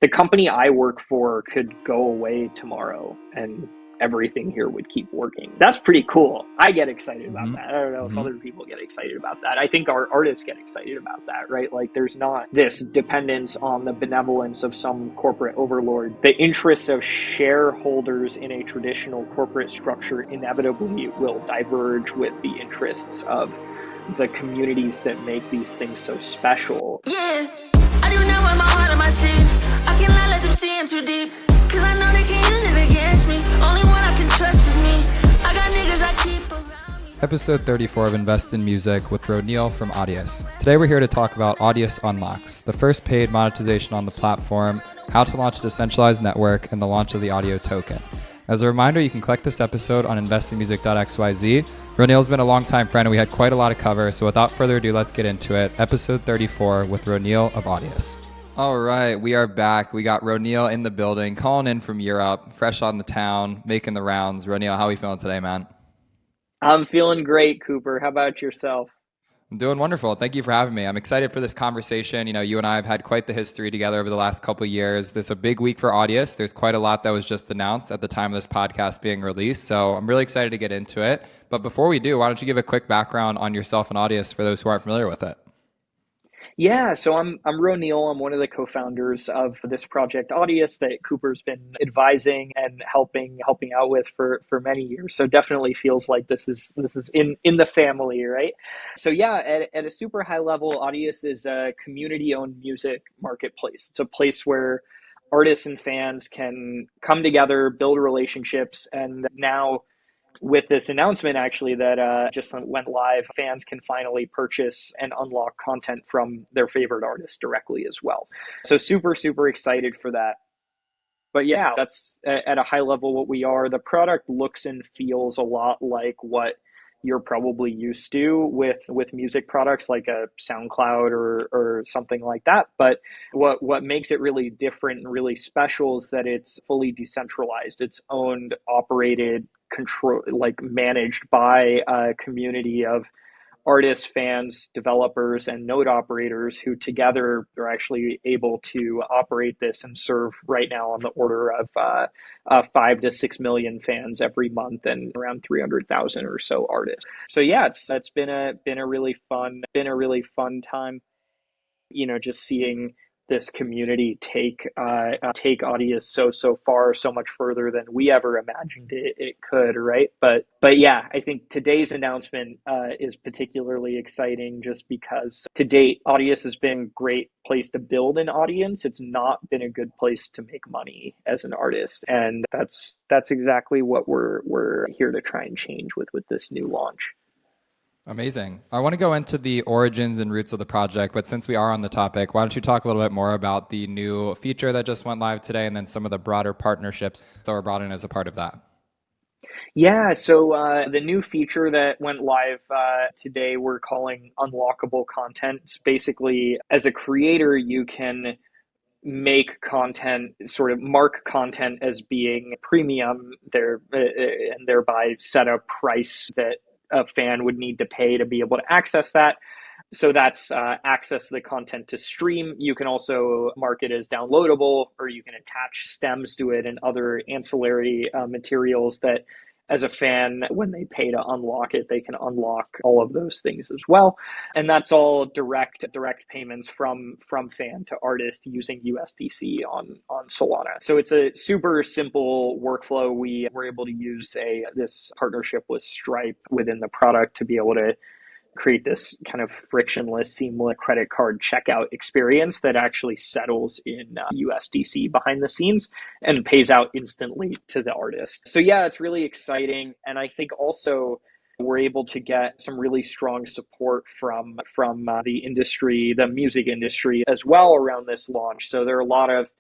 the company I work for could go away tomorrow and everything here would keep working. That's pretty cool. I get excited about Hmm. that. I don't know if Hmm. other people get excited about that. I think our artists get excited about that, right? Like there's not this dependence on the benevolence of some corporate overlord. The interests of shareholders in a traditional corporate structure inevitably will diverge with the interests of the communities that make these things so special. Yeah, I do not wear my heart on my sleeve. I cannot let them see in too deep. Cause I know they can use it against me. Only one I can trust is me. I got niggas I keep around me. Episode 34 of Invest in Music with Roneil from Audius. Today we're here to talk about Audius Unlocks, the first paid monetization on the platform, how to launch a decentralized network, and the launch of the audio token. As a reminder, you can collect this episode on investinmusic.xyz. Roneil's been a longtime friend and we had quite a lot to cover, so without further ado, let's get into it. Episode 34 with Roneil of Audius. All right, we are back. We got Roneil in the building, calling in from Europe, fresh on the town, making the rounds. Roneil, how are you feeling today, man? I'm feeling great, Cooper. How about yourself? I'm doing wonderful. Thank you for having me. I'm excited for this conversation. You know, you and I have had quite the history together over the last couple of years. This is a big week for Audius. There's quite a lot that was just announced at the time of this podcast being released. So I'm really excited to get into it. But before we do, why don't you give a quick background on yourself and Audius for those who aren't familiar with it? Yeah, so I'm Roneil. I'm one of the co-founders of this project Audius that Cooper's been advising and helping out with for many years. So definitely feels like this is in the family, right? So yeah, at a super high level, Audius is a community-owned music marketplace. It's a place where artists and fans can come together, build relationships, and now with this announcement actually that just went live, fans can finally purchase and unlock content from their favorite artists directly as well. So super excited for that. But yeah, that's at a high level what we are. The product looks and feels a lot like what you're probably used to with music products like a SoundCloud or something like that. But what makes it really different and really special is that it's fully decentralized. It's owned, operated, control, like managed by a community of artists, fans, developers, and node operators who together are actually able to operate this and serve right now on the order of 5 to 6 million fans every month and around 300,000 or so artists. So yeah, it's been a really fun time, just seeing this community take Audius so far, so much further than we ever imagined it could, right? But yeah, I think today's announcement is particularly exciting just because to date, Audius has been a great place to build an audience. It's not been a good place to make money as an artist, and that's exactly what we're here to try and change with this new launch. Amazing. I want to go into the origins and roots of the project, but since we are on the topic, why don't you talk a little bit more about the new feature that just went live today and then some of the broader partnerships that were brought in as a part of that? Yeah, so the new feature that went live today, we're calling unlockable content. It's basically, as a creator, you can make content, sort of mark content as being premium there, and thereby set a price that a fan would need to pay to be able to access that. So that's access the content to stream. You can also mark it as downloadable, or you can attach stems to it and other ancillary materials that, as a fan, when they pay to unlock it, they can unlock all of those things as well. And that's all direct payments from fan to artist using USDC on Solana. So it's a super simple workflow. We were able to use this partnership with Stripe within the product to be able to create this kind of frictionless, seamless credit card checkout experience that actually settles in USDC behind the scenes and pays out instantly to the artist. So yeah, it's really exciting. And I think also we're able to get some really strong support from the industry, the music industry as well around this launch. So there are a lot of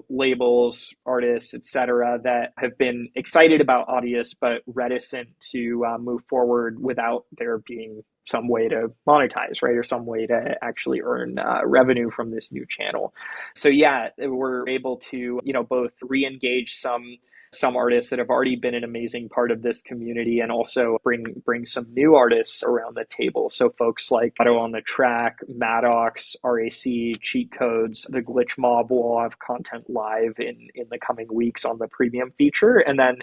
labels, artists, etc., that have been excited about Audius but reticent to move forward without there being some way to monetize, right, or some way to actually earn revenue from this new channel. So yeah, we're able to both re-engage some some artists that have already been an amazing part of this community, and also bring some new artists around the table. So folks like Auto on the Track, Maddox, RAC, Cheat Codes, the Glitch Mob will all have content live in the coming weeks on the premium feature. And then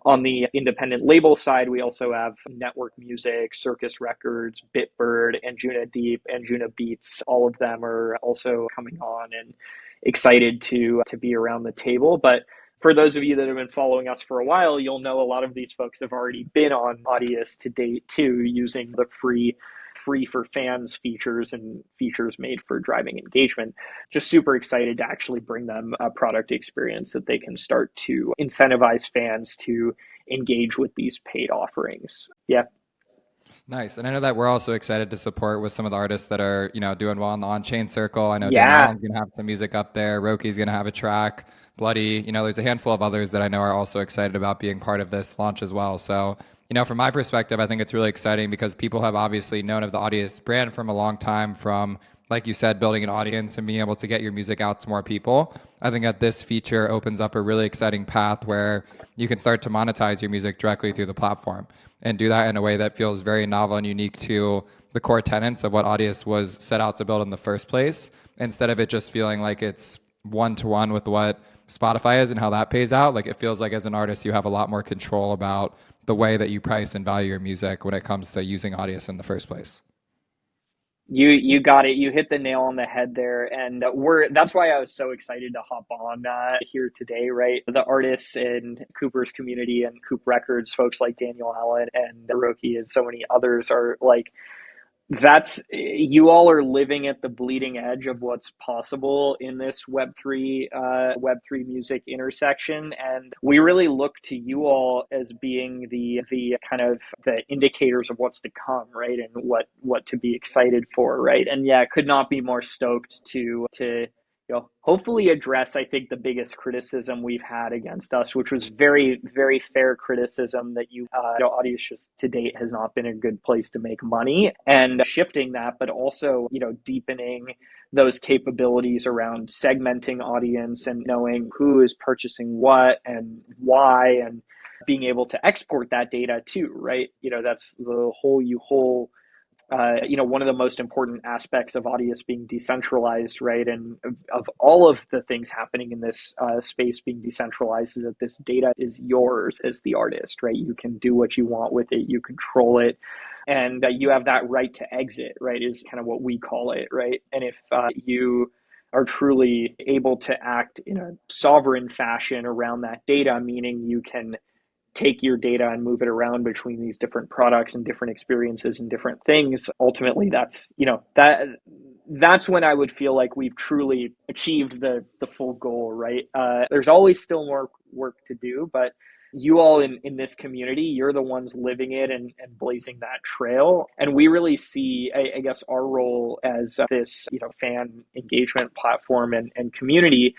on the independent label side, we also have Network Music, Circus Records, Bitbird, Anjuna Deep, Anjuna Beats. All of them are also coming on and excited to be around the table. But for those of you that have been following us for a while, you'll know a lot of these folks have already been on Audius to date too, using the free for fans features and features made for driving engagement. Just super excited to actually bring them a product experience that they can start to incentivize fans to engage with these paid offerings. Yeah. Nice. And I know that we're also excited to support with some of the artists that are, doing well in the on-chain circle. I know Daniel Yeah. Allen's going to have some music up there. Roki's going to have a track. Bloody, there's a handful of others that I know are also excited about being part of this launch as well. So, from my perspective, I think it's really exciting because people have obviously known of the Audius brand from a long time, from, like you said, building an audience and being able to get your music out to more people. I think that this feature opens up a really exciting path where you can start to monetize your music directly through the platform and do that in a way that feels very novel and unique to the core tenets of what Audius was set out to build in the first place, instead of it just feeling like it's one-to-one with what Spotify is and how that pays out. Like, it feels like as an artist, you have a lot more control about the way that you price and value your music when it comes to using Audius in the first place. You got it. You hit the nail on the head there, and that's why I was so excited to hop on here today. Right, the artists in Cooper's community and Coop Records, folks like Daniel Allen and Roki and so many others are like, you all are living at the bleeding edge of what's possible in this Web3 music intersection, and we really look to you all as being the kind of the indicators of what's to come, right, and what to be excited for, right? And yeah, could not be more stoked to hopefully address, I think, the biggest criticism we've had against us, which was very, very fair criticism that Audius just to date has not been a good place to make money, and shifting that, but also, deepening those capabilities around segmenting audience and knowing who is purchasing what and why, and being able to export that data too, right? That's the whole one of the most important aspects of Audius being decentralized, right? And of all of the things happening in this space being decentralized, is that this data is yours as the artist, right? You can do what you want with it, you control it, and you have that right to exit, right? Is kind of what we call it, right? And if you are truly able to act in a sovereign fashion around that data, meaning you can take your data and move it around between these different products and different experiences and different things, ultimately that's when I would feel like we've truly achieved the full goal, right? There's always still more work to do, but you all in this community, you're the ones living it and blazing that trail. And we really see, I guess, our role as this, fan engagement platform and community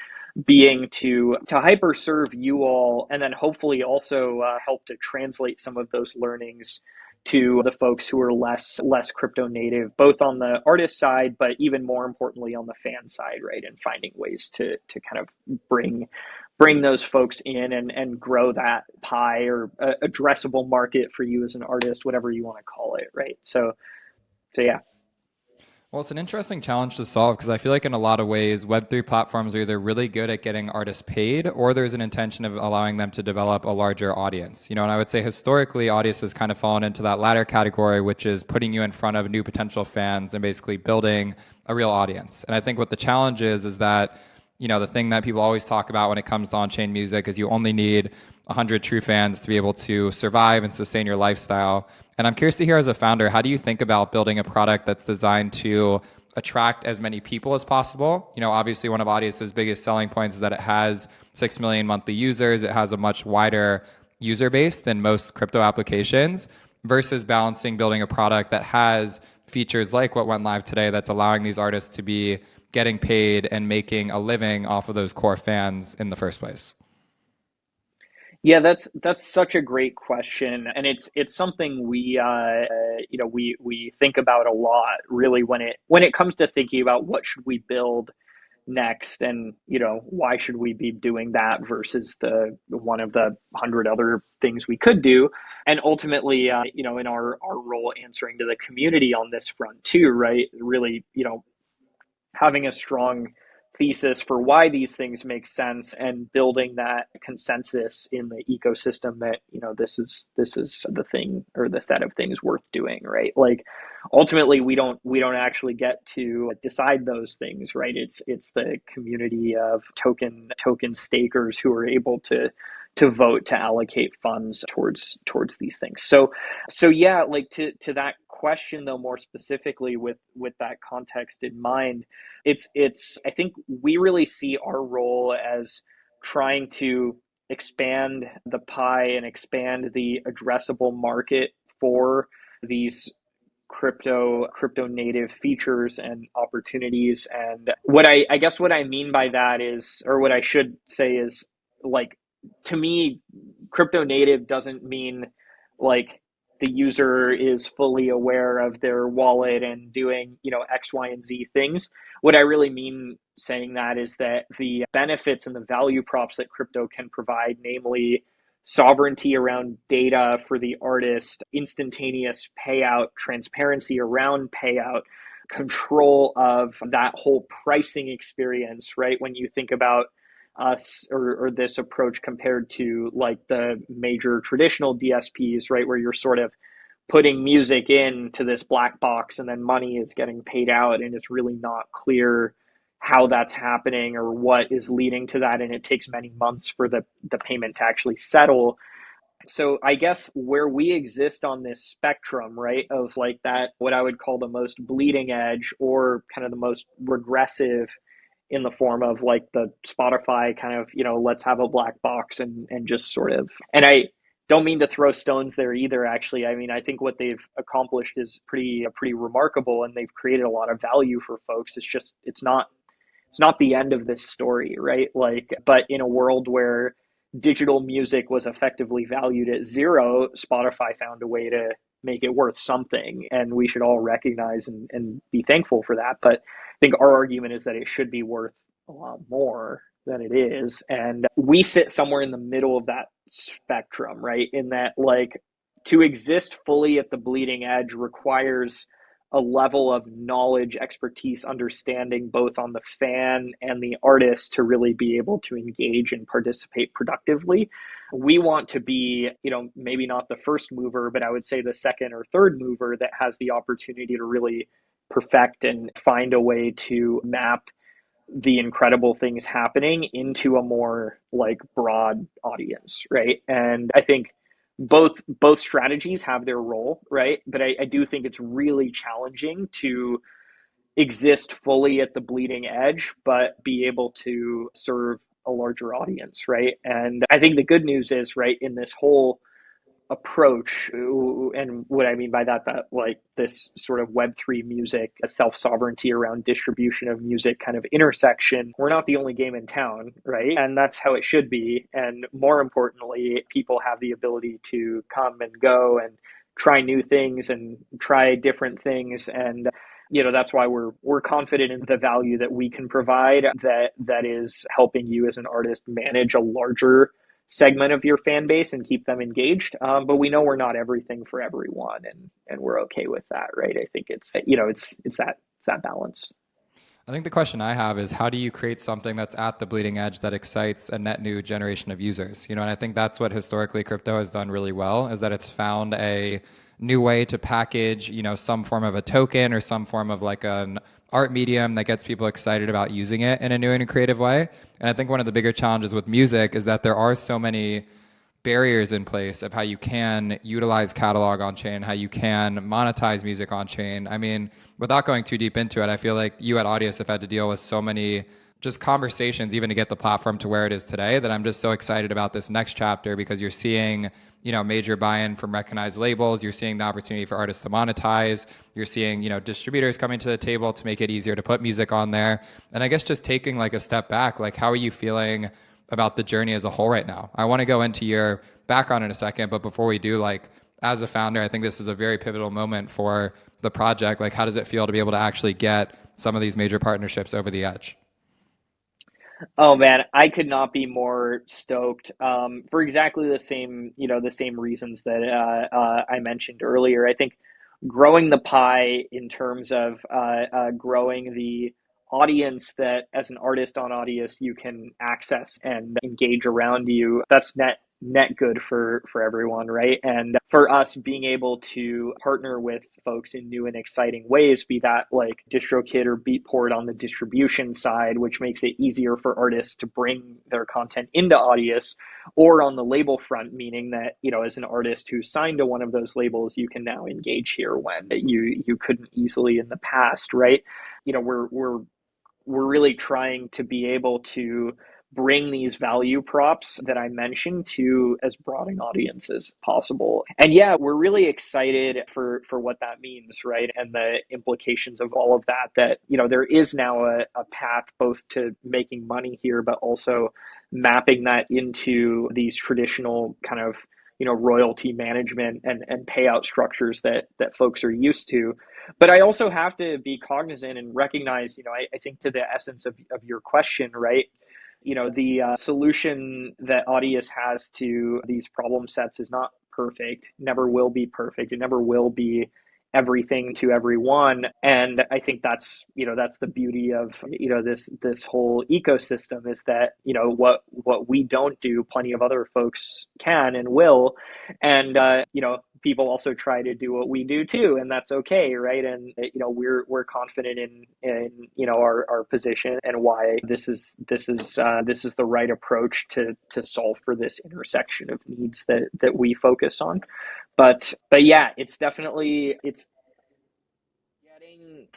being to hyper serve you all, and then hopefully also help to translate some of those learnings to the folks who are less crypto native, both on the artist side, but even more importantly on the fan side, right? And finding ways to kind of bring those folks in and grow that pie or addressable market for you as an artist, whatever you want to call it, right? So yeah. Well, it's an interesting challenge to solve because I feel like in a lot of ways, Web3 platforms are either really good at getting artists paid, or there's an intention of allowing them to develop a larger audience. And I would say historically, Audius has kind of fallen into that latter category, which is putting you in front of new potential fans and basically building a real audience. And I think what the challenge is that, the thing that people always talk about when it comes to on-chain music is you only need 100 true fans to be able to survive and sustain your lifestyle. And I'm curious to hear, as a founder, how do you think about building a product that's designed to attract as many people as possible? Obviously one of Audius's biggest selling points is that it has 6 million monthly users. It has a much wider user base than most crypto applications, versus balancing building a product that has features like what went live today that's allowing these artists to be getting paid and making a living off of those core fans in the first place. Yeah, that's such a great question, and it's something we we think about a lot, really, when it comes to thinking about what should we build next, and why should we be doing that versus the one of the 100 other things we could do. And ultimately, in our role answering to the community on this front too, right, really, having a strong thesis for why these things make sense and building that consensus in the ecosystem that this is the thing or the set of things worth doing, right? Like ultimately we don't actually get to decide those things, right? It's the community of token stakers who are able to vote to allocate funds towards these things. So yeah, like to that question though, more specifically with that context in mind, it's I think we really see our role as trying to expand the pie and expand the addressable market for these crypto native features and opportunities. And I guess what I mean by that is, or what I should say is, like, to me, crypto native doesn't mean like the user is fully aware of their wallet and doing X, Y, and Z things. What I really mean saying that is that the benefits and the value props that crypto can provide, namely sovereignty around data for the artist, instantaneous payout, transparency around payout, control of that whole pricing experience, right? When you think about us or this approach compared to like the major traditional DSPs, right, where you're sort of putting music into this black box and then money is getting paid out, and it's really not clear how that's happening or what is leading to that, and it takes many months for the payment to actually settle. So I guess where we exist on this spectrum, right, of like that, what I would call the most bleeding edge or kind of the most regressive, in the form of like the Spotify kind of, let's have a black box and just sort of, and I don't mean to throw stones there either, actually. I mean, I think what they've accomplished is pretty remarkable, and they've created a lot of value for folks. It's just, it's not the end of this story, right? Like, but in a world where digital music was effectively valued at zero, Spotify found a way to make it worth something. And we should all recognize and be thankful for that. But I think our argument is that it should be worth a lot more than it is. And we sit somewhere in the middle of that spectrum, right? In that, like, to exist fully at the bleeding edge requires a level of knowledge, expertise, understanding, both on the fan and the artist, to really be able to engage and participate productively. We want to be, maybe not the first mover, but I would say the second or third mover that has the opportunity to really perfect and find a way to map the incredible things happening into a more like broad audience, right? And I think both strategies have their role, right? But I do think it's really challenging to exist fully at the bleeding edge, but be able to serve a larger audience, right? And I think the good news is, right, in this whole approach, and what I mean by that like this sort of Web3 music, a self-sovereignty around distribution of music kind of intersection, we're not the only game in town, right? And that's how it should be. And more importantly, people have the ability to come and go and try new things and try different things. And that's why we're confident in the value that we can provide, that is helping you as an artist manage a larger segment of your fan base and keep them engaged. But we know we're not everything for everyone, and we're okay with that, right? I think it's that balance. I think the question I have is, how do you create something that's at the bleeding edge that excites a net new generation of users? And I think that's what historically crypto has done really well, is that it's found a new way to package, some form of a token or some form of like an art medium that gets people excited about using it in a new and a creative way. And I think one of the bigger challenges with music is that there are so many barriers in place of how you can utilize catalog on chain, how you can monetize music on chain. I mean, without going too deep into it, I feel like you at Audius have had to deal with so many just conversations even to get the platform to where it is today, that I'm just so excited about this next chapter, because you're seeing major buy-in from recognized labels. You're seeing the opportunity for artists to monetize. You're seeing, distributors coming to the table to make it easier to put music on there. And I guess just taking like a step back, like, how are you feeling about the journey as a whole right now? I want to go into your background in a second, but before we do, like, as a founder, I think this is a very pivotal moment for the project. Like, how does it feel to be able to actually get some of these major partnerships over the edge? Oh man, I could not be more stoked. For exactly the same reasons that I mentioned earlier. I think growing the pie in terms of growing the audience that, as an artist on Audius, you can access and engage around you. That's net good for everyone, right? And for us, being able to partner with folks in new and exciting ways, be that like DistroKid or Beatport on the distribution side, which makes it easier for artists to bring their content into Audius, or on the label front, meaning that, as an artist who's signed to one of those labels, you can now engage here when you couldn't easily in the past, right? We're really trying to be able to bring these value props that I mentioned to as broad an audience as possible. And yeah, we're really excited for what that means, right? And the implications of all of that, there is now a path both to making money here, but also mapping that into these traditional kind of royalty management and payout structures that folks are used to. But I also have to be cognizant and recognize, I think, to the essence of your question, right? The solution that Audius has to these problem sets is not perfect, never will be perfect. It never will be everything to everyone. And I think that's the beauty of, this whole ecosystem, is that, what we don't do, plenty of other folks can and will. And, people also try to do what we do too, and that's okay, right? And we're confident in our position and why this is the right approach to solve for this intersection of needs that we focus on. But yeah, it's getting,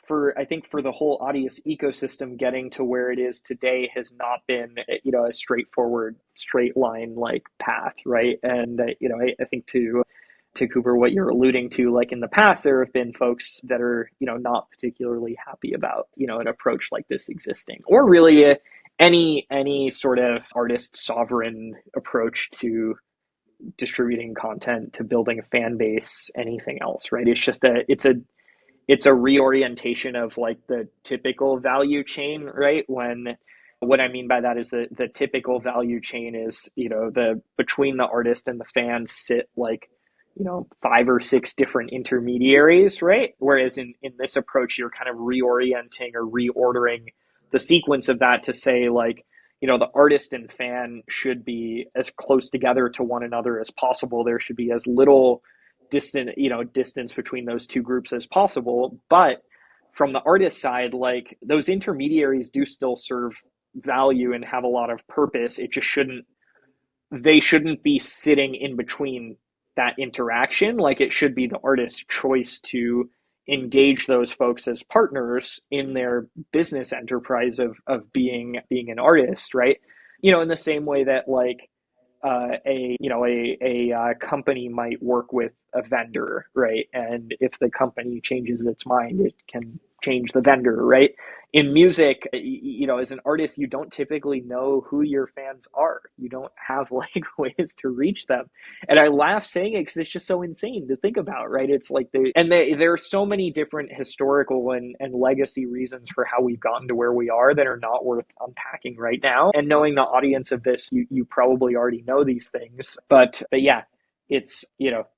for I think, for the whole Audius ecosystem, getting to where it is today has not been a straightforward straight line like path, right? And I think to Cooper, what you're alluding to, like in the past, there have been folks that are, not particularly happy about, an approach like this existing, or really any sort of artist sovereign approach to distributing content, to building a fan base, anything else, right? It's a reorientation of like the typical value chain, right? When what I mean by that is that the typical value chain is, the between the artist and the fans sit like, five or six different intermediaries, right? Whereas in this approach, you're kind of reorienting or reordering the sequence of that to say, like, the artist and fan should be as close together to one another as possible. There should be as little distance between those two groups as possible. But from the artist side, like, those intermediaries do still serve value and have a lot of purpose. It just shouldn't be sitting in between that interaction. Like, it should be the artist's choice to engage those folks as partners in their business enterprise of being an artist, right? In the same way that, like, a company might work with a vendor, right? And if the company changes its mind, it can change the vendor, right? In music, as an artist, you don't typically know who your fans are. You don't have like ways to reach them. And I laugh saying it because it's just so insane to think about, right? It's like there are so many different historical and legacy reasons for how we've gotten to where we are that are not worth unpacking right now. And knowing the audience of this, you probably already know these things. But yeah, it's,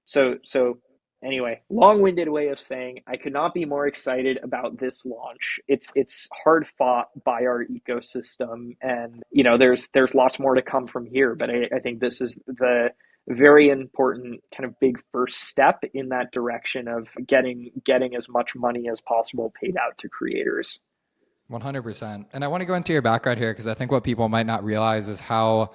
so anyway, long-winded way of saying I could not be more excited about this launch. It's hard fought by our ecosystem, and there's lots more to come from here. But I think this is the very important kind of big first step in that direction of getting as much money as possible paid out to creators. 100%. And I want to go into your background here because I think what people might not realize is how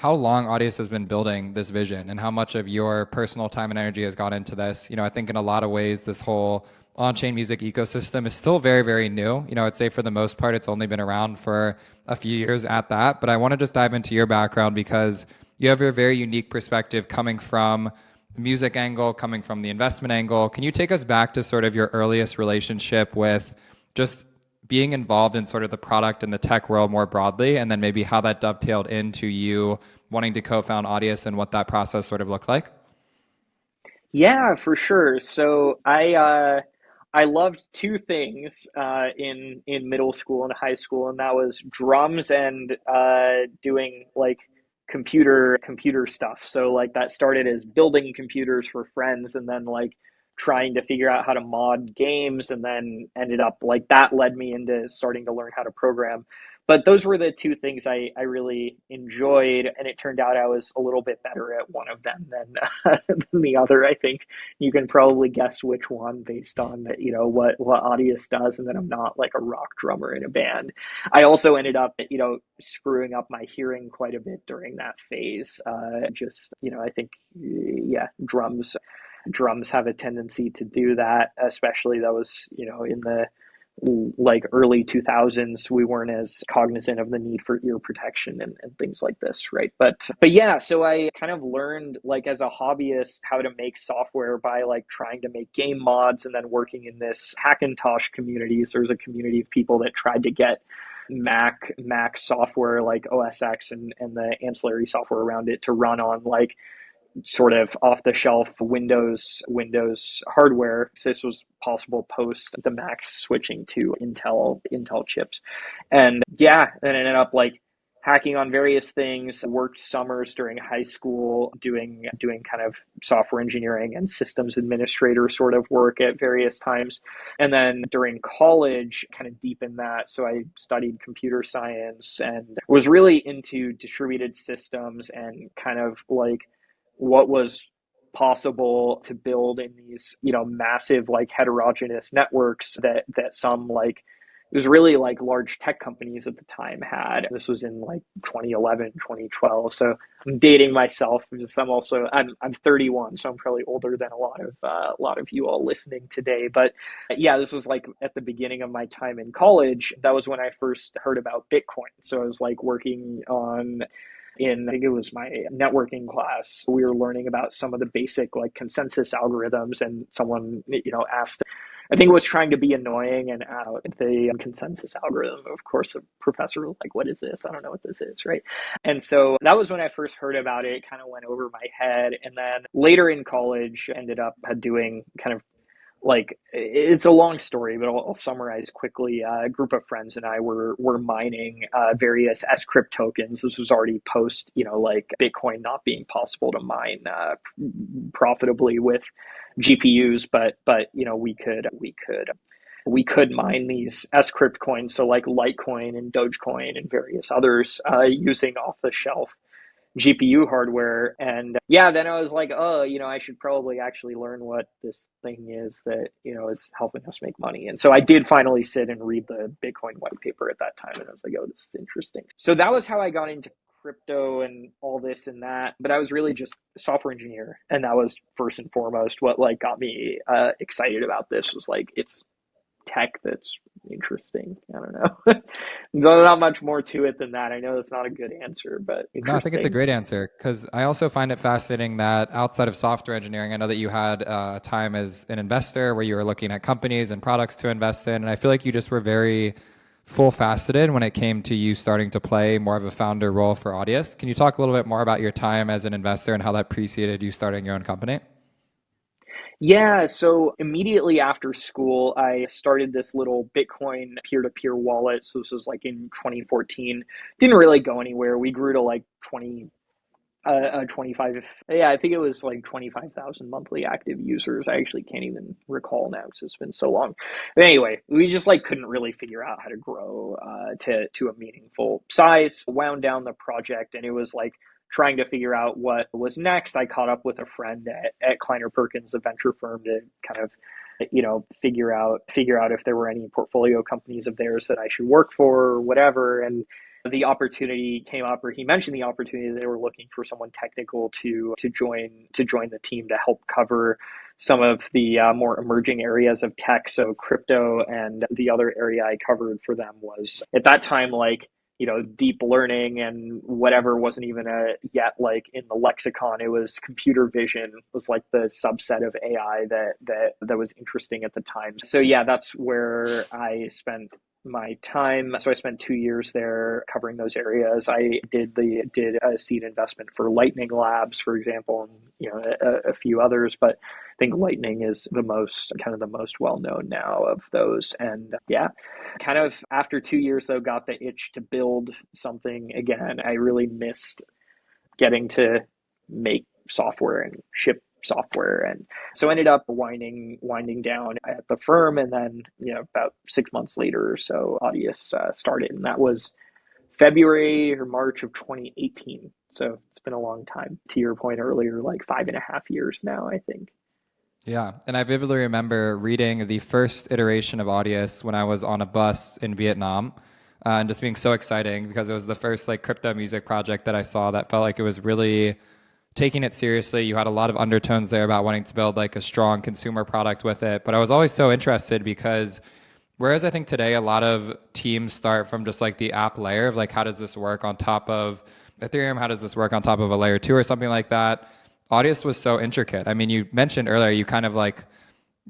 long Audius has been building this vision and how much of your personal time and energy has gone into this. I think in a lot of ways, this whole on-chain music ecosystem is still very, very new. I'd say for the most part, it's only been around for a few years at that. But I want to just dive into your background because you have a very unique perspective coming from the music angle, coming from the investment angle. Can you take us back to sort of your earliest relationship with just being involved in sort of the product and the tech world more broadly, and then maybe how that dovetailed into you wanting to co-found Audius and what that process sort of looked like? Yeah, for sure. So I loved two things in middle school and high school, and that was drums and doing like computer stuff. So like that started as building computers for friends, and then like trying to figure out how to mod games, and then ended up like that led me into starting to learn how to program. But those were the two things I really enjoyed, and it turned out I was a little bit better at one of them than the other. I think you can probably guess which one based on what Audius does, and that I'm not like a rock drummer in a band. I also ended up screwing up my hearing quite a bit during that phase. Just I think yeah, drums have a tendency to do that, especially those in the like early 2000s. We weren't as cognizant of the need for ear protection and things like this, right? But yeah, so I kind of learned like as a hobbyist how to make software by like trying to make game mods, and then working in this Hackintosh community. So there's a community of people that tried to get Mac software like OS X and the ancillary software around it to run on like sort of off the shelf Windows hardware. So this was possible post the Mac switching to Intel chips. And yeah, then ended up like hacking on various things, worked summers during high school doing kind of software engineering and systems administrator sort of work at various times. And then during college, kind of deep in that. So I studied computer science and was really into distributed systems and kind of like what was possible to build in these massive like heterogeneous networks that some like it was really like large tech companies at the time had. This was in like 2011, 2012. So I'm dating myself because I'm 31, so I'm probably older than a lot of you all listening today. But yeah, this was like at the beginning of my time in college. That was when I first heard about Bitcoin. So I was like working on I think it was my networking class. We were learning about some of the basic like consensus algorithms, and someone asked, I think it was trying to be annoying and out the consensus algorithm. Of course, the professor was like, "What is this? I don't know what this is," right? And so that was when I first heard about it. It kind of went over my head, and then later in college, ended up doing kind of like it's a long story, but I'll summarize quickly. A group of friends and I were mining various scrypt tokens. This was already post, like Bitcoin not being possible to mine profitably with GPUs, but we could mine these scrypt coins, so like Litecoin and Dogecoin and various others using off the shelf GPU hardware. And yeah, then I was like, oh, I should probably actually learn what this thing is that, is helping us make money. And so I did finally sit and read the Bitcoin white paper at that time. And I was like, oh, this is interesting. So that was how I got into crypto and all this and that. But I was really just a software engineer. And that was first and foremost what like got me excited about this was like, it's tech that's interesting. I don't know. There's not much more to it than that. I know that's not a good answer, but No, I think it's a interesting. great answer because I also find it fascinating that outside of software engineering, I know that you had time as an investor where you were looking at companies and products to invest in. And I feel like you just were very full faceted when it came to you starting to play more of a founder role for Audius. Can you talk a little bit more about your time as an investor and how that preceded you starting your own company? Yeah, so immediately after school, I started this little Bitcoin peer-to-peer wallet. So this was like in 2014. Didn't really go anywhere. We grew to like 25. Yeah, I think it was like 25,000 monthly active users. I actually can't even recall now because it's been so long. But anyway, we just like couldn't really figure out how to grow to a meaningful size. Wound down the project, and it was like trying to figure out what was next. I caught up with a friend at Kleiner Perkins, a venture firm, to kind of figure out if there were any portfolio companies of theirs that I should work for or whatever. And the opportunity came up, or he mentioned the opportunity that they were looking for someone technical to join the team to help cover some of the more emerging areas of tech. So crypto, and the other area I covered for them was at that time like deep learning and whatever wasn't even yet like in the lexicon. It was computer vision was like the subset of AI that was interesting at the time. So yeah, that's where I spent my time. So I spent 2 years there covering those areas. I did a seed investment for Lightning Labs, for example, and a few others, but I think Lightning is the most well known now of those. And yeah, kind of after 2 years though, got the itch to build something again. I really missed getting to make software and ship software, and so ended up winding down at the firm. And then about 6 months later or so, Audius started, and that was February or March of 2018. So it's been a long time, to your point earlier, like 5.5 years now, I think. Yeah, and I vividly remember reading the first iteration of Audius when I was on a bus in Vietnam, and just being so exciting because it was the first like crypto music project that I saw that felt like it was really taking it seriously. You had a lot of undertones there about wanting to build like a strong consumer product with it, but I was always so interested because whereas I think today a lot of teams start from just like the app layer of like how does this work on top of Ethereum, how does this work on top of a layer 2 or something like that. Audius was so intricate. I mean, you mentioned earlier you kind of like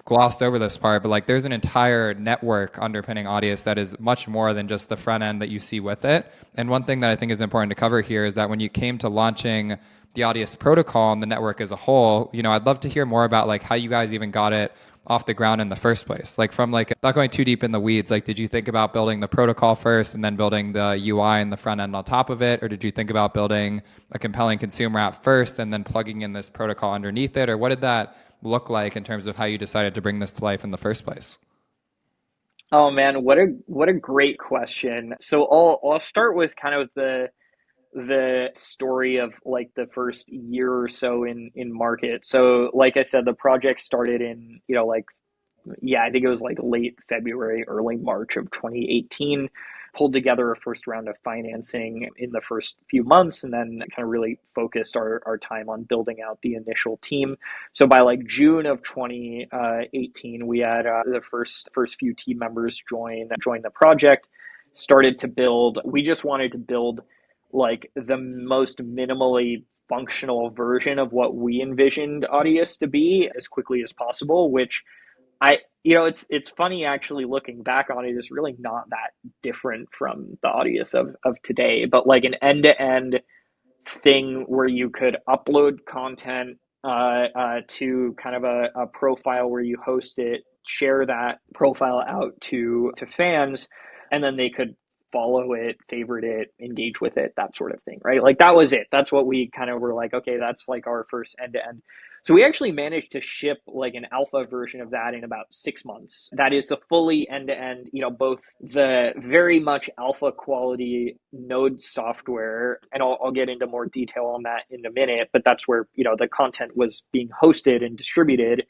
glossed over this part, but like there's an entire network underpinning Audius that is much more than just the front end that you see with it. And one thing that I think is important to cover here is that when you came to launching the Audius protocol and the network as a whole, I'd love to hear more about like how you guys even got it off the ground in the first place. Like from like not going too deep in the weeds, like did you think about building the protocol first and then building the UI and the front end on top of it? Or did you think about building a compelling consumer app first and then plugging in this protocol underneath it? Or what did that look like in terms of how you decided to bring this to life in the first place? Oh man, what a great question. So I'll start with kind of the story of like the first year or so in market. So like I said, the project started in like, yeah, I think it was like late February, early March of 2018. Pulled together a first round of financing in the first few months, and then kind of really focused our time on building out the initial team. So by like June of 2018, we had the first few team members join the project. Started to build. We just wanted to build like the most minimally functional version of what we envisioned Audius to be as quickly as possible, which it's funny actually looking back on it, is really not that different from the Audius of today, but like an end-to-end thing where you could upload content to kind of a profile where you host it, share that profile out to fans, and then they could follow it, favorite it, engage with it, that sort of thing, right? Like that was it. That's what we kind of were like, okay, that's like our first end to end. So we actually managed to ship like an alpha version of that in about 6 months. That is the fully end to end, both the very much alpha quality node software, and I'll get into more detail on that in a minute, but that's where, the content was being hosted and distributed.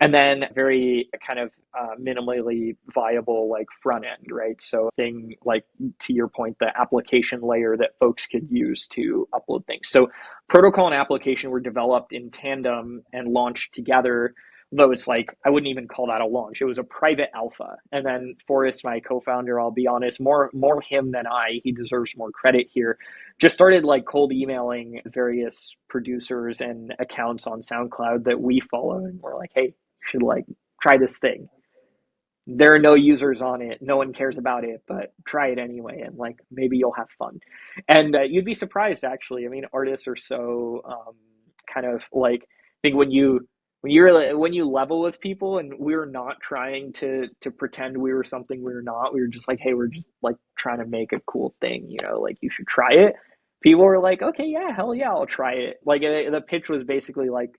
And then very kind of minimally viable like front end, right? So thing like, to your point, the application layer that folks could use to upload things. So protocol and application were developed in tandem and launched together, though it's like I wouldn't even call that a launch. It was a private alpha. And then Forrest, my co-founder, I'll be honest, more him than I, he deserves more credit here, just started like cold emailing various producers and accounts on SoundCloud that we follow, and we're like, hey, you should like try this thing. There are no users on it, no one cares about it, but try it anyway, and like maybe you'll have fun. And you'd be surprised, actually. I mean, artists are so kind of like, I think when you level with people, and we were not trying to pretend we were something we were not. We were just like, hey, we're just like trying to make a cool thing, like you should try it. People were like, okay, yeah, hell yeah, I'll try it. Like the pitch was basically like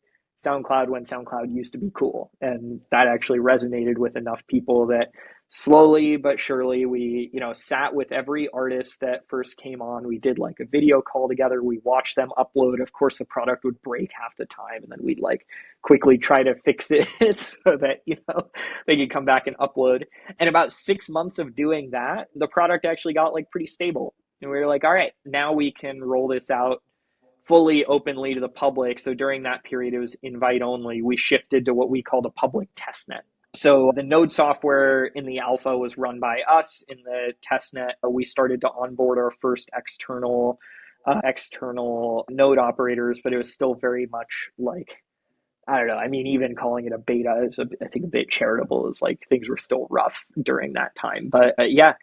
SoundCloud when SoundCloud used to be cool. And that actually resonated with enough people that slowly but surely we, sat with every artist that first came on. We did like a video call together. We watched them upload. Of course, the product would break half the time, and then we'd like quickly try to fix it so that, they could come back and upload. And about 6 months of doing that, the product actually got like pretty stable. And we were like, all right, now we can roll this out fully openly to the public. So during that period, it was invite only. We shifted to what we called a public testnet. So the node software in the alpha was run by us. In the testnet, we started to onboard our first external node operators, but it was still very much like, I don't know. I mean, even calling it a beta is, I think, a bit charitable. Is like things were still rough during that time. But yeah,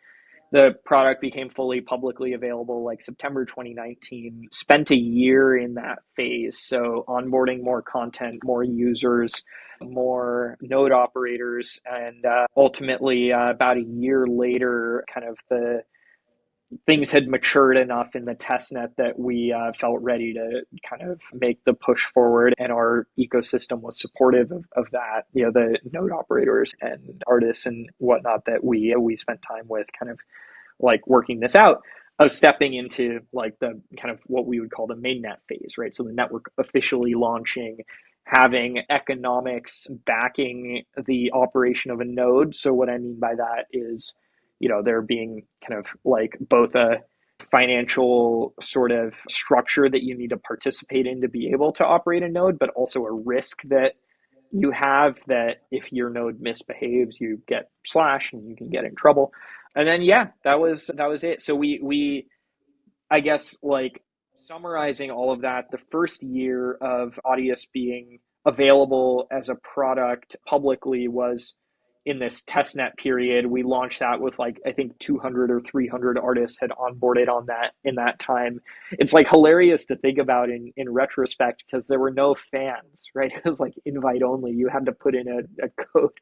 the product became fully publicly available like September 2019. Spent a year in that phase. So onboarding more content, more users, more node operators. And ultimately, about a year later, kind of the things had matured enough in the test net that we felt ready to kind of make the push forward, and our ecosystem was supportive of that. The node operators and artists and whatnot that we spent time with, kind of like working this out, of stepping into like the kind of what we would call the mainnet phase, right? So the network officially launching, having economics backing the operation of a node. So what I mean by that is, there being kind of like both a financial sort of structure that you need to participate in to be able to operate a node, but also a risk that you have that if your node misbehaves, you get slashed and you can get in trouble. And then yeah, that was it. So we I guess, like, summarizing all of that, the first year of Audius being available as a product publicly was in this testnet period. We launched that with like, I think 200 or 300 artists had onboarded on that in that time. It's like hilarious to think about in retrospect, because there were no fans, right? It was like invite only. You had to put in a code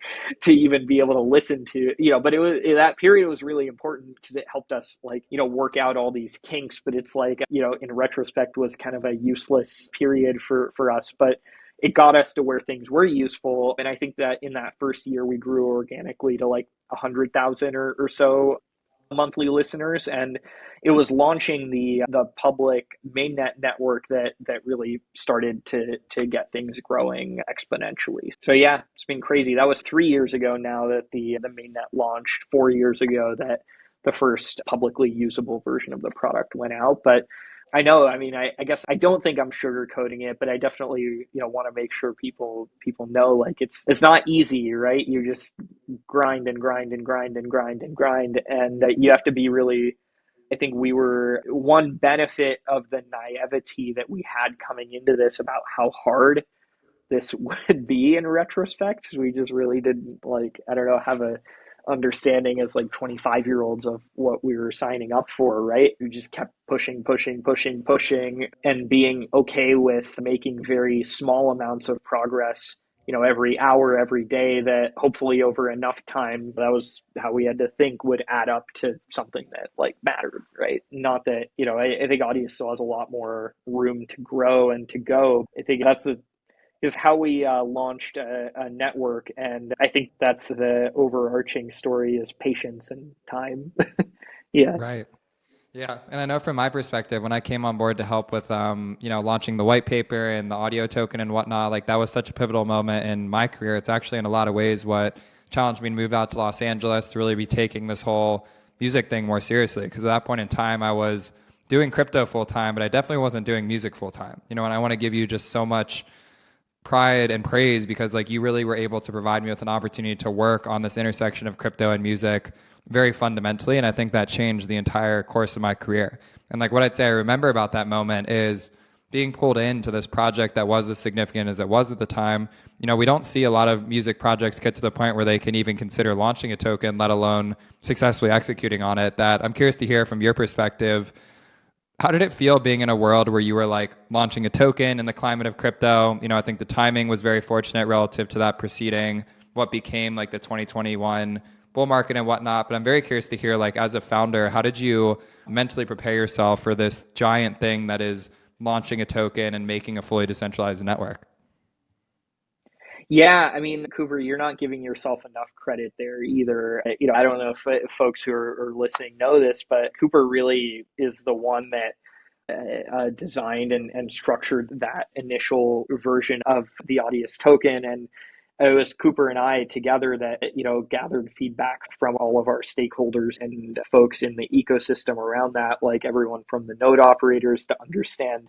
to even be able to listen to, but it was, that period was really important because it helped us, like, work out all these kinks. But it's like, in retrospect, was kind of a useless period for us, but it got us to where things were useful. And I think that in that first year we grew organically to like 100,000 or so monthly listeners, and it was launching the public mainnet network that really started to get things growing exponentially. So yeah, it's been crazy. That was 3 years ago now that the mainnet launched. 4 years ago that the first publicly usable version of the product went out. But I know, I mean, I guess I don't think I'm sugarcoating it, but I definitely, want to make sure people know, like, it's not easy, right? You just grind and grind and grind and grind and grind, and you have to be really. I think we were one benefit of the naivety that we had coming into this about how hard this would be in retrospect. We just really didn't, like, I don't know, have a understanding as like 25-year-olds of what we were signing up for, right? We just kept pushing, pushing, pushing, pushing, and being okay with making very small amounts of progress, every hour, every day, that hopefully over enough time, that was how we had to think, would add up to something that like mattered, right? Not that, I think Audience still has a lot more room to grow and to go. I think that's the is how we launched a network. And I think that's the overarching story, is patience and time. Yeah. Right. Yeah, and I know from my perspective, when I came on board to help with, launching the white paper and the audio token and whatnot, like that was such a pivotal moment in my career. It's actually in a lot of ways what challenged me to move out to Los Angeles to really be taking this whole music thing more seriously. Because at that point in time, I was doing crypto full time, but I definitely wasn't doing music full time. And I want to give you just so much pride and praise because like you really were able to provide me with an opportunity to work on this intersection of crypto and music very fundamentally, and I think that changed the entire course of my career. And like what I'd say I remember about that moment is being pulled into this project that was as significant as it was at the time. We don't see a lot of music projects get to the point where they can even consider launching a token, let alone successfully executing on it. That I'm curious to hear from your perspective. How did it feel being in a world where you were like launching a token in the climate of crypto? I think the timing was very fortunate relative to that preceding what became like the 2021 bull market and whatnot. But I'm very curious to hear, like, as a founder, how did you mentally prepare yourself for this giant thing that is launching a token and making a fully decentralized network? Yeah, I mean, Cooper, you're not giving yourself enough credit there either. I don't know if folks who are listening know this, but Cooper really is the one that designed and structured that initial version of the Audius token. And it was Cooper and I together that, gathered feedback from all of our stakeholders and folks in the ecosystem around that, like everyone from the node operators, to understand,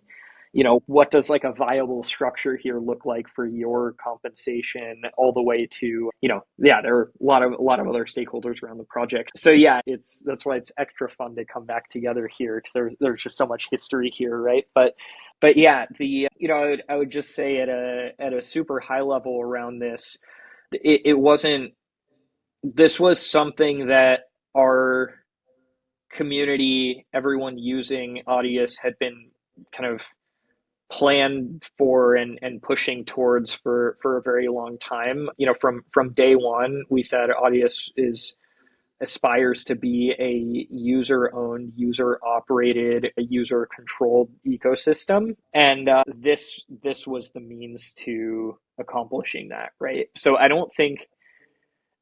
what does like a viable structure here look like for your compensation all the way to, yeah, there are a lot of other stakeholders around the project. So yeah, that's why it's extra fun to come back together here because there's just so much history here, right? But yeah, I would just say at a super high level around this, it wasn't this was something that our community, everyone using Audius had been kind of planned for and pushing towards for a very long time. From day one, we said Audius is aspires to be a user owned, user operated, a user controlled ecosystem, and this was the means to accomplishing that, right? So I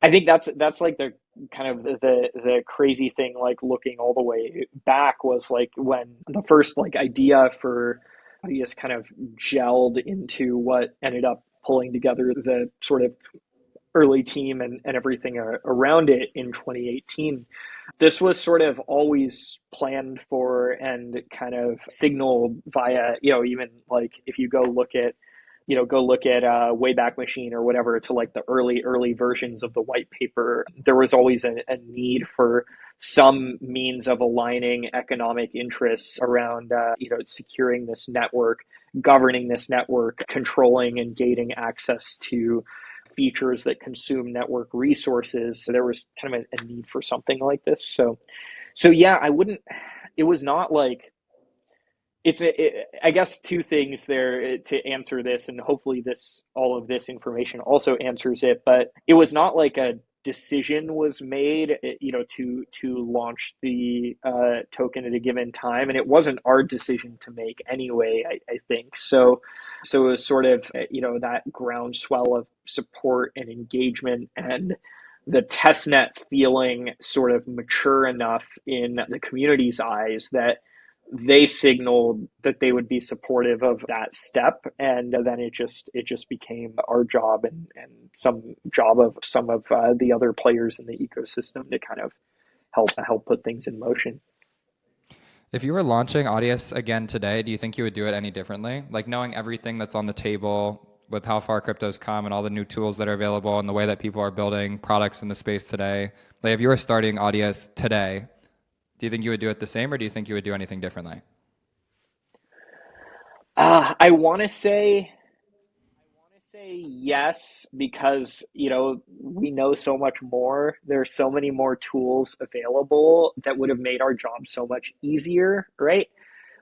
think that's like the kind of the crazy thing, like looking all the way back, was like when the first like idea for Audius kind of gelled into what ended up pulling together the sort of early team and everything around it in 2018. This was sort of always planned for and kind of signaled via, even like if you go look at Wayback Machine or whatever, to like the early versions of the white paper. There was always a need for some means of aligning economic interests around, securing this network, governing this network, controlling and gating access to features that consume network resources. So there was kind of a need for something like this. So yeah, I wouldn't. It was not like I guess two things there to answer this, and hopefully all of this information also answers it. But it was not like a decision was made, to launch the token at a given time, and it wasn't our decision to make anyway. I think so. So it was sort of that groundswell of support and engagement, and the testnet feeling sort of mature enough in the community's eyes that they signaled that they would be supportive of that step, and then it just became our job and some job of some of the other players in the ecosystem to kind of help put things in motion. If you were launching Audius again today, do you think you would do it any differently? Like knowing everything that's on the table with how far crypto's come and all the new tools that are available and the way that people are building products in the space today. Like if you were starting Audius today, do you think you would do it the same, or do you think you would do anything differently? I want to say yes, because we know so much more. There's so many more tools available that would have made our job so much easier, right?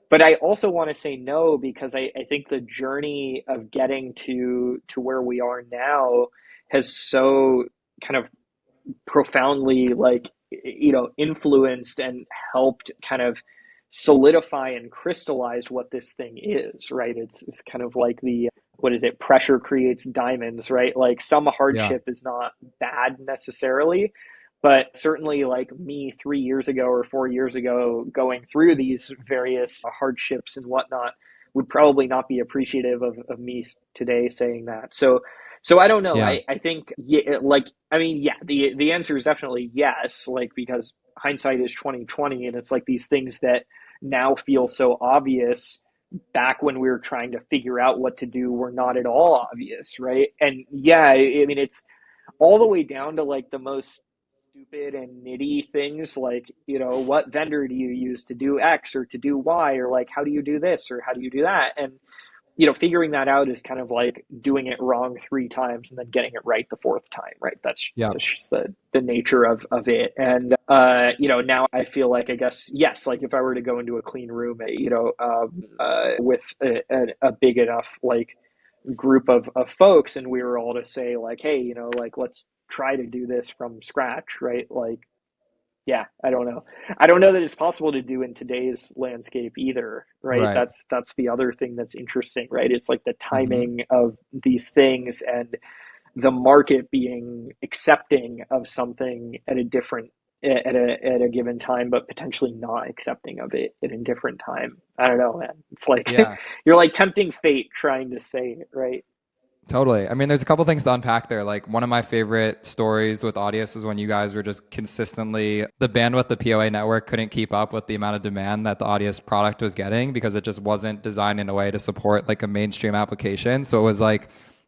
But I also want to say no, because I think the journey of getting to where we are now has so kind of profoundly, like, influenced and helped kind of solidify and crystallize what this thing is, right? It's kind of like the, what is it, pressure creates diamonds, right? Like some Yeah. hardship is not bad necessarily, but certainly like me 3 years ago or 4 years ago going through these various hardships and whatnot would probably not be appreciative of me today saying that. So I don't know. Yeah. I think, yeah, like, I mean, yeah, the answer is definitely yes, like, because hindsight is 2020, and it's like these things that now feel so obvious back when we were trying to figure out what to do were not at all obvious, right? And yeah, I mean, it's all the way down to like the most stupid and nitty things, like, what vendor do you use to do X or to do Y, or like how do you do this or how do you do that? And figuring that out is kind of like doing it wrong 3 times and then getting it right the fourth time, right? That's Yeah. that's just the nature of it. And now I feel like, I guess, yes, like if I were to go into a clean room, with a big enough like group of folks, and we were all to say like, hey, like, let's try to do this from scratch, right? Like, yeah, I don't know. I don't know that it's possible to do in today's landscape either, right? Right. That's the other thing that's interesting, right? It's like the Hmm. timing of these things, and the market being accepting of something at a different at a given time, but potentially not accepting of it at a different time. I don't know, man. It's like Yeah. you're like tempting fate trying to say it, right? Totally. I mean, there's a couple things to unpack there. Like one of my favorite stories with Audius was when you guys were just consistently, the bandwidth, the POA network couldn't keep up with the amount of demand that the Audius product was getting because it just wasn't designed in a way to support like a mainstream application. So it was like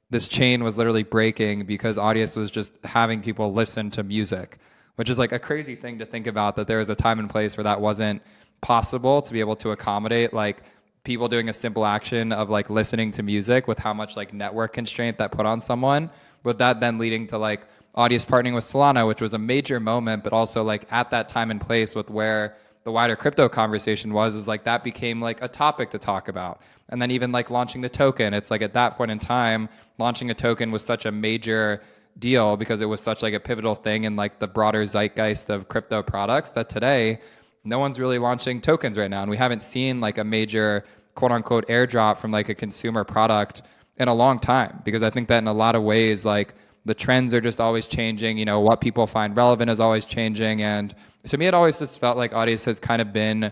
this chain was literally breaking because Audius was just having people listen to music, which is like a crazy thing to think about, that there was a time and place where that wasn't possible to be able to accommodate like people doing a simple action of like listening to music with how much like network constraint that put on someone, with that then leading to like Audius partnering with Solana, which was a major moment, but also like at that time and place with where the wider crypto conversation was, is like that became like a topic to talk about. And then even like launching the token, it's like at that point in time, launching a token was such a major deal because it was such like a pivotal thing in like the broader zeitgeist of crypto products, that today no one's really launching tokens right now. And we haven't seen like a major quote unquote airdrop from like a consumer product in a long time, because I think that in a lot of ways, like the trends are just always changing. You know, what people find relevant is always changing. And to me, it always just felt like Audius has kind of been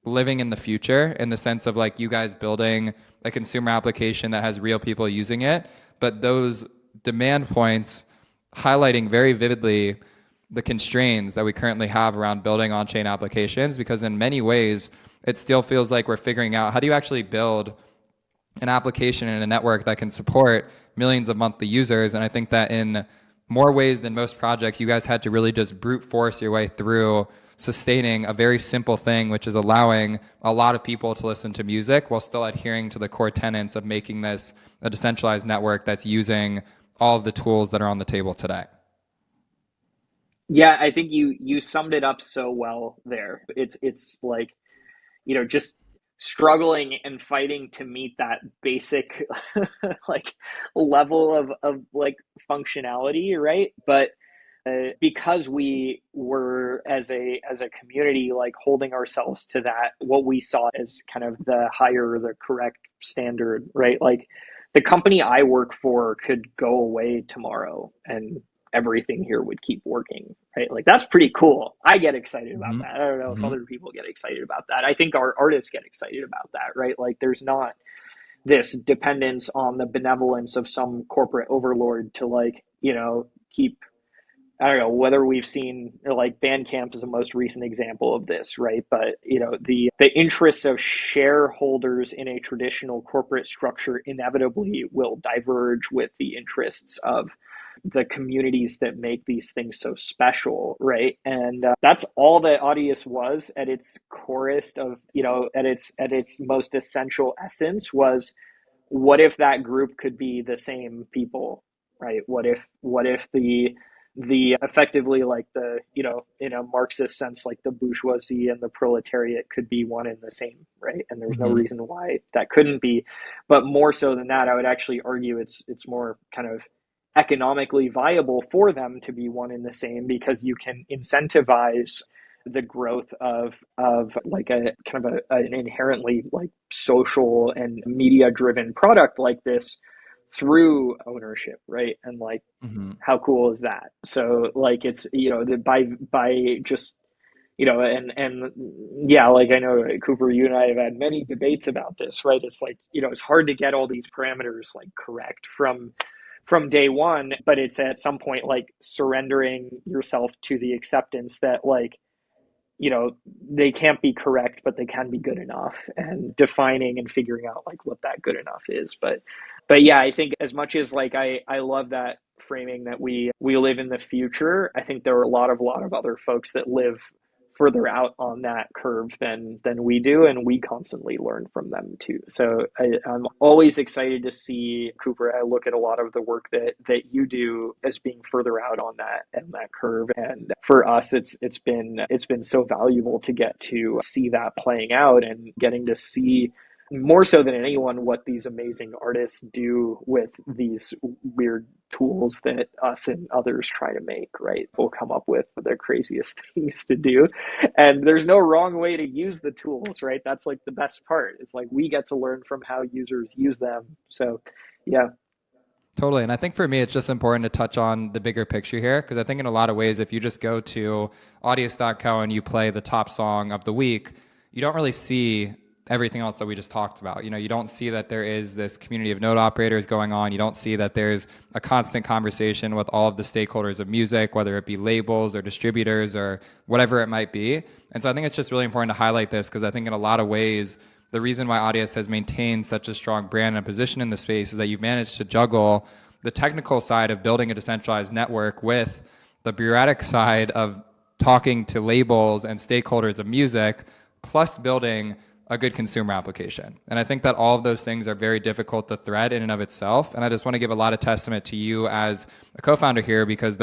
living in the future, in the sense of like you guys building a consumer application that has real people using it, but those demand points highlighting very vividly the constraints that we currently have around building on-chain applications, because in many ways, it still feels like we're figuring out how do you actually build an application in a network that can support millions of monthly users. And I think that in more ways than most projects, you guys had to really just brute force your way through sustaining a very simple thing, which is allowing a lot of people to listen to music while still adhering to the core tenets of making this a decentralized network that's using all of the tools that are on the table today. Yeah, I think you summed it up so well there. It's like, just struggling and fighting to meet that basic like level of like functionality, right? But because we were as a community like holding ourselves to that, what we saw as kind of the correct standard, right? Like the company I work for could go away tomorrow and everything here would keep working, right? Like that's pretty cool. I get excited about Mm-hmm. that. I don't know if Mm-hmm. other people get excited about that. I think our artists get excited about that, right? Like there's not this dependence on the benevolence of some corporate overlord to like, keep. I don't know whether we've seen, like Bandcamp is the most recent example of this, right? But the interests of shareholders in a traditional corporate structure inevitably will diverge with the interests of the communities that make these things so special, right? And that's all that Audius was at its corest of, at its most essential essence was, what if that group could be the same people, right? What if the effectively like the, in a Marxist sense, like the bourgeoisie and the proletariat could be one and the same, right? And there's no Mm-hmm. reason why that couldn't be. But more so than that, I would actually argue it's more kind of economically viable for them to be one and the same, because you can incentivize the growth of like a kind of an inherently like social and media driven product like this through ownership, right? And like Mm-hmm. how cool is that? So like it's, by just, and yeah, like I know Cooper, you and I have had many debates about this, right? It's like, it's hard to get all these parameters like correct from day one, but it's at some point like surrendering yourself to the acceptance that like, they can't be correct, but they can be good enough, and defining and figuring out like what that good enough is. But yeah, I think as much as like I love that framing that we live in the future, I think there are a lot of other folks that live further out on that curve than we do, and we constantly learn from them too. So I'm always excited to see, Cooper. I look at a lot of the work that you do as being further out on that curve, and for us, it's been so valuable to get to see that playing out and getting to see more so than anyone what these amazing artists do with these weird tools that us and others try to make, right? We'll come up with the craziest things to do, and there's no wrong way to use the tools, right? That's like the best part. It's like we get to learn from how users use them. So yeah. Totally. And I think for me, it's just important to touch on the bigger picture here, because I think in a lot of ways, if you just go to audius.co and you play the top song of the week, you don't really see everything else that we just talked about. You know, you don't see that there is this community of node operators going on. You don't see that there's a constant conversation with all of the stakeholders of music, whether it be labels or distributors or whatever it might be. And so I think it's just really important to highlight this, because I think in a lot of ways, the reason why Audius has maintained such a strong brand and position in the space is that you've managed to juggle the technical side of building a decentralized network with the bureaucratic side of talking to labels and stakeholders of music, plus building a good consumer application. And I think that all of those things are very difficult to thread in and of itself. And I just want to give a lot of testament to you as a co-founder here, because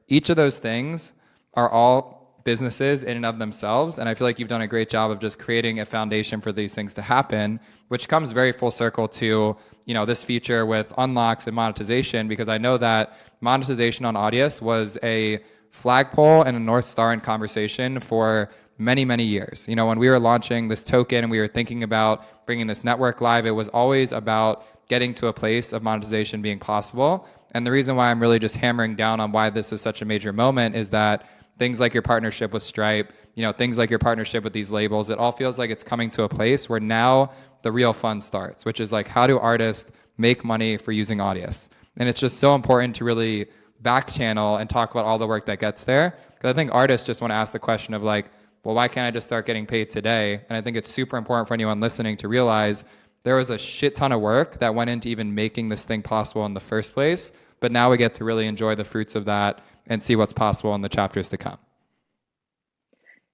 each of those things are all businesses in and of themselves. And I feel like you've done a great job of just creating a foundation for these things to happen, which comes very full circle to, you know, this feature with unlocks and monetization, because I know that monetization on Audius was a flagpole and a North Star in conversation for many, many years. You know, when we were launching this token and we were thinking about bringing this network live, it was always about getting to a place of monetization being possible. And the reason why I'm really just hammering down on why this is such a major moment is that things like your partnership with Stripe, you know, things like your partnership with these labels, it all feels like it's coming to a place where now the real fun starts, which is like, how do artists make money for using Audius? And it's just so important to really back channel and talk about all the work that gets there. Because I think artists just want to ask the question of like, well, why can't I just start getting paid today? And I think it's super important for anyone listening to realize there was a shit ton of work that went into even making this thing possible in the first place. But now we get to really enjoy the fruits of that and see what's possible in the chapters to come.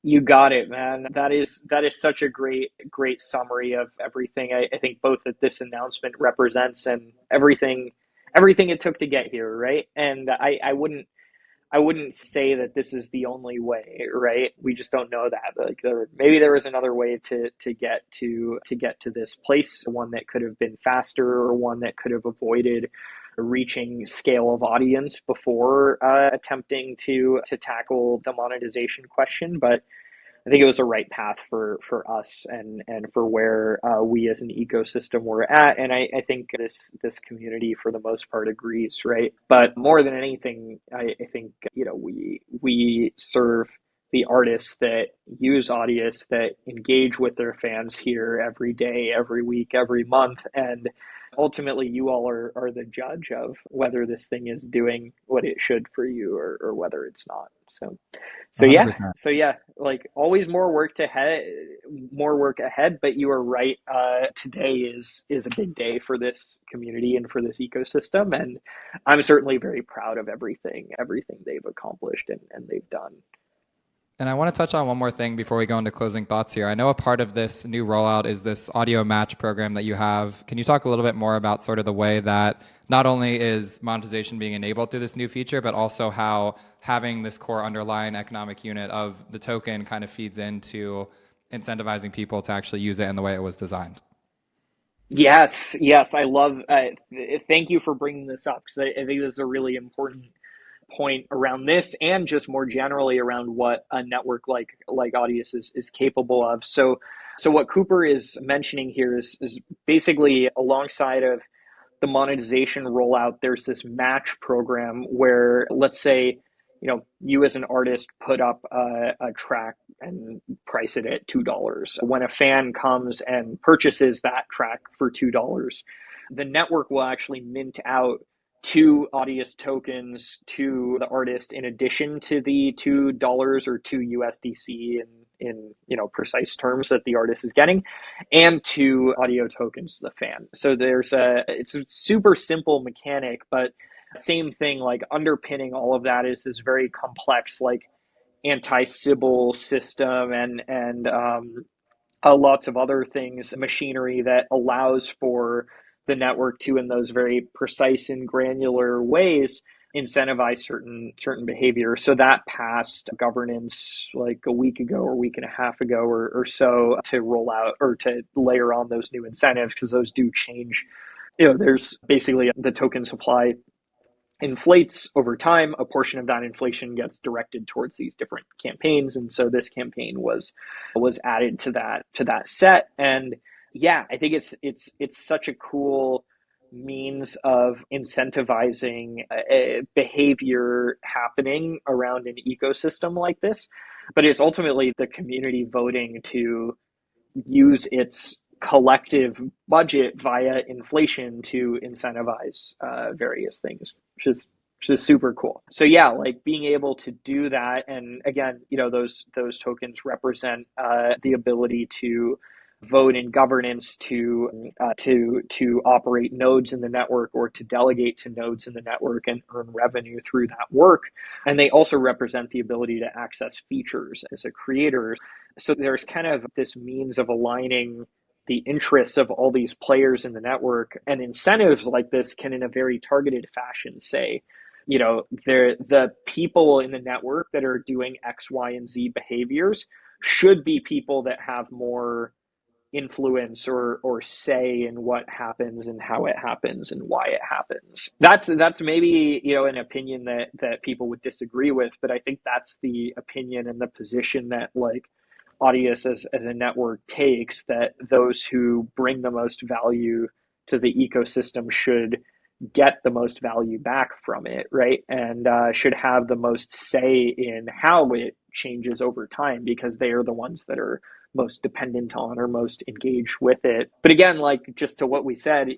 You got it, man. That is such a great summary of everything. I think both that this announcement represents and everything it took to get here, right? And I wouldn't say that this is the only way, right? We just don't know that. Like maybe there was another way to get to this place, one that could have been faster or one that could have avoided reaching scale of audience before attempting to tackle the monetization question. But I think it was the right path for us and for where we as an ecosystem were at. And I think this community for the most part agrees, right? But more than anything, I think, you know, we serve the artists that use Audius, that engage with their fans here every day, every week, every month. And ultimately you all are the judge of whether this thing is doing what it should for you or whether it's not. So yeah, 100%. like always more work ahead, but you are right. Today is a big day for this community and for this ecosystem. And I'm certainly very proud of everything they've accomplished and they've done. And I want to touch on one more thing before we go into closing thoughts here. I know a part of this new rollout is this audio match program that you have. Can you talk a little bit more about sort of the way that not only is monetization being enabled through this new feature, but also how having this core underlying economic unit of the token kind of feeds into incentivizing people to actually use it in the way it was designed? Yes, I love. Thank you for bringing this up, because I think this is a really important point around this and just more generally around what a network like Audius is capable of. So what Cooper is mentioning here is basically alongside of the monetization rollout, there's this match program where, let's say, you know, you as an artist put up a track and price it at $2. When a fan comes and purchases that track for $2, the network will actually mint out 2 Audius tokens to the artist in addition to the $2 or 2 USDC in you know precise terms that the artist is getting, and 2 audio tokens to the fan. So it's a super simple mechanic, but same thing, like underpinning all of that is this very complex like anti-Sybil system and lots of other things, machinery that allows for the network to, in those very precise and granular ways, incentivize certain behavior. So that passed governance like a week ago or a week and a half ago or so to roll out or to layer on those new incentives, because those do change. You know, there's basically the token supply inflates over time. A portion of that inflation gets directed towards these different campaigns, and so this campaign was added to that set. And yeah, I think it's such a cool means of incentivizing behavior happening around an ecosystem like this. But it's ultimately the community voting to use its collective budget via inflation to incentivize various things, which is super cool. So yeah, like being able to do that, and again, those tokens represent the ability to vote in governance, to operate nodes in the network, or to delegate to nodes in the network and earn revenue through that work. And they also represent the ability to access features as a creator. So there's kind of this means of aligning the interests of all these players in the network, and incentives like this can, in a very targeted fashion, say, the people in the network that are doing X, Y, and Z behaviors should be people that have more influence or say in what happens and how it happens and why it happens. That's maybe an opinion that people would disagree with, but I think that's the opinion and the position that like Audius as a network takes, that those who bring the most value to the ecosystem should get the most value back from it, right? And should have the most say in how it changes over time, because they are the ones that are most dependent on or most engaged with it. But again, like just to what we said,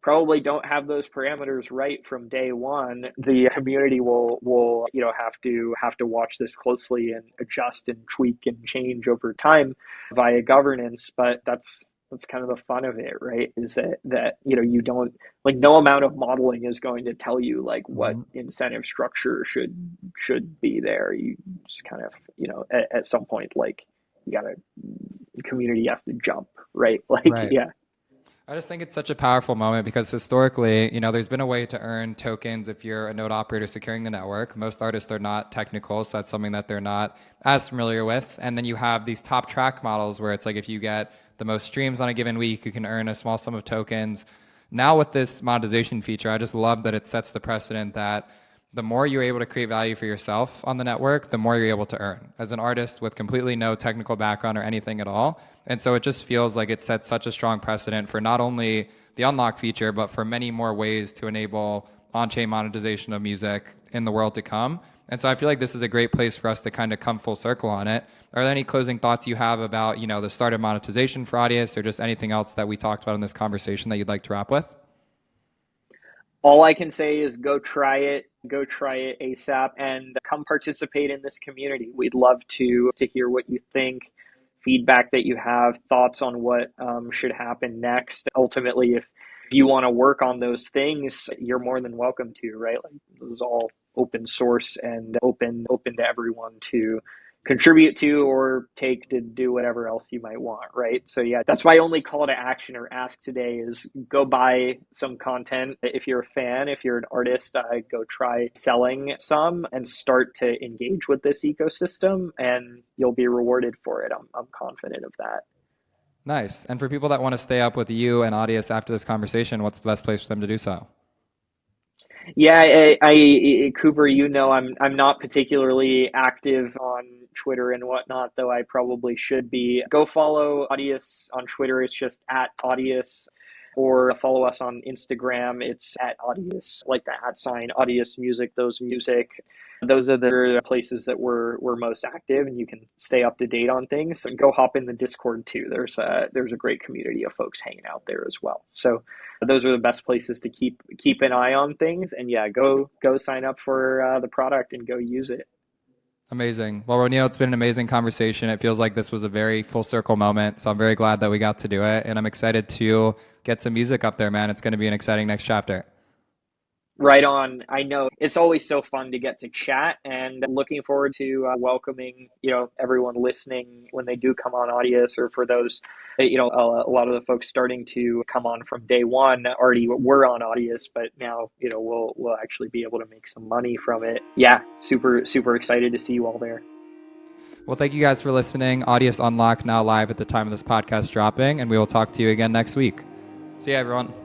probably don't have those parameters right from day one. The community will have to watch this closely and adjust and tweak and change over time via governance. But that's kind of the fun of it, right? Is that you don't, like, no amount of modeling is going to tell you like what incentive structure should be there. You just kind of at some point, like, community has to jump, right? Like, Right. yeah. I just think it's such a powerful moment because historically, there's been a way to earn tokens if you're a node operator securing the network. Most artists are not technical, so that's something that they're not as familiar with. And then you have these top track models where it's like if you get the most streams on a given week, you can earn a small sum of tokens. Now with this monetization feature, I just love that it sets the precedent that the more you're able to create value for yourself on the network, the more you're able to earn as an artist with completely no technical background or anything at all. And so it just feels like it sets such a strong precedent for not only the unlock feature, but for many more ways to enable on-chain monetization of music in the world to come. And so I feel like this is a great place for us to kind of come full circle on it. Are there any closing thoughts you have about, the start of monetization for Audius, or just anything else that we talked about in this conversation that you'd like to wrap with? All I can say is go try it ASAP, and come participate in this community. We'd love to hear what you think, feedback that you have, thoughts on what should happen next. Ultimately, if you want to work on those things, you're more than welcome to, right? Like, this is all open source and open to everyone to contribute to or take to do whatever else you might want, right? So yeah, that's my only call to action or ask today is go buy some content. If you're a fan, if you're an artist, go try selling some and start to engage with this ecosystem, and you'll be rewarded for it. I'm confident of that. Nice. And for people that want to stay up with you and Audius after this conversation, what's the best place for them to do so? Yeah, Cooper, I'm not particularly active on Twitter and whatnot, though I probably should be. Go follow Audius on Twitter. It's just at Audius, or follow us on Instagram. It's at Audius, like the @ Audius Music, those music. Those are the places that we're most active, and you can stay up to date on things. And go hop in the Discord too. There's a great community of folks hanging out there as well. So those are the best places to keep an eye on things. And yeah, go sign up for the product and go use it. Amazing. Well, Roneil, it's been an amazing conversation. It feels like this was a very full circle moment. So I'm very glad that we got to do it. And I'm excited to get some music up there, man. It's going to be an exciting next chapter. Right on. I know it's always so fun to get to chat, and looking forward to welcoming, everyone listening when they do come on Audius, or for those, a lot of the folks starting to come on from day one already were on Audius, but now, we'll actually be able to make some money from it. Yeah. Super, super excited to see you all there. Well, thank you guys for listening. Audius Unlock now live at the time of this podcast dropping, and we will talk to you again next week. See you, everyone.